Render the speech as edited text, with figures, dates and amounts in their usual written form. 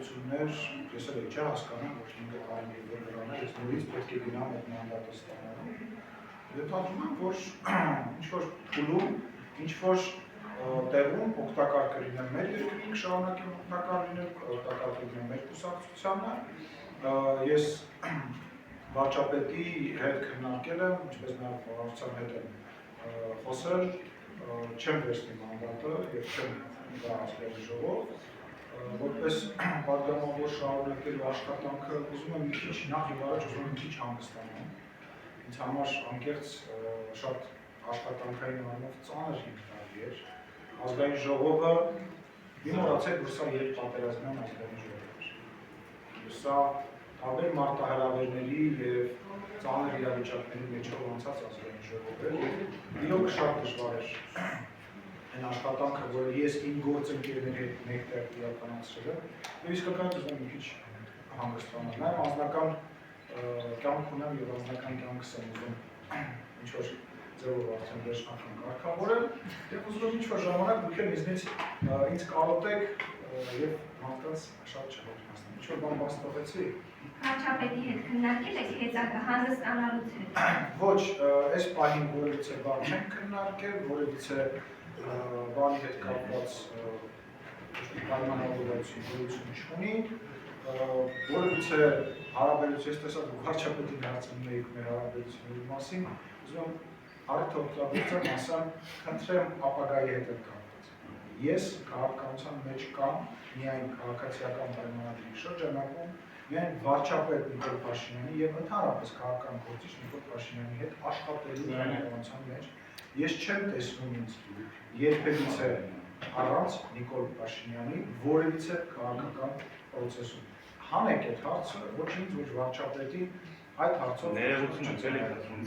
փոփոխություններ, ես էլ չէ հասկանում, ոչ ինքը կարելի է դրանալ, ես նորից պետք է գնամ այդ մանդատը ստանալու։ Եվ թվում է, որ ինչ-որ փուլում, ինչ-որ տեղում օգտակար կլիներ մեր երկրին շարունակել օգտակար լինել, օգտակար կլիներ մեր կուսակցությանը։ Ես վարչապետի հետ քննարկել եմ, ինչպես նաև վարչության հետ եմ խոսել, չեմ վերցնի մանդատը և չեմ գարացվել ժողով, որպես պատգամավոր շարունակելու աշխատանքը ուզում եմ մի քիչ նախ և առաջ ուզում եմ մի քիչ հանգստանալ։ Ինձ համար անկեղծ շատ աշխատանքային առումով ծանր հիմնարկ էր։ Ազգային ժողովը մի մոռացեք, որ սա երբ պատերազմյան ազգային ժողով էր։ Սա տարբեր մարտահրավերների և ծանր իրավիճակների մեջով անցած ազգային ժողով էր և իրոք շատ դժվար էր այն աշխատանքը, որը ես իմ գործընկերների հետ մեկտեղ իրականացրել եմ, և իսկականից ուզում եմ մի քիչ հանգստանալ։ Նաև անձնական կյանք ունեմ և անձնական կյանքս եմ ուզում ինչ-որ ձևով արդեն վերջնական կարգավորել և ուզում եմ ինչ-որ ժամանակ դուք էլ ինձ կարոտեք և մարդկանց շատ չհոգնեցնեք։ Ինչ-որ բան բաց թողեցի։ Վարչապետի հետ քննարկել եք հետագա հանգստանալուց հետո։ Ոչ, այս պահին որևիցե բան չենք քննարկել, որևիցե բանի հետ կապված պայմանավորվածություն չունի, որևիցե հարաբերություն, ես տեսա դուք վարչապետին հարցնում էիք մեր հարաբերությունների մասին, ուզում եմ առիթը օգտագործեմ, ասեմ, խնդրեմ ապագայի հետ էլ կապված։ Ես քաղաքականության մեջ կամ միայն քաղաքացիական պայմանագրի շրջանակում միայն վարչապետ Նիկոլ Փաշինյանի և ընդհանրապես քաղաքական գործիչ Նիկոլ Փաշինյանի հետ աշխատելու իրականության մեջ ես չեմ տեսնում ինձ երբևիցե առանց Նիկոլ Փաշինյանի որևիցե քաղաքական պրոցեսում։ Հանեք այդ հարցը ոչ ինձ, ոչ վարչապետին այդ հարցով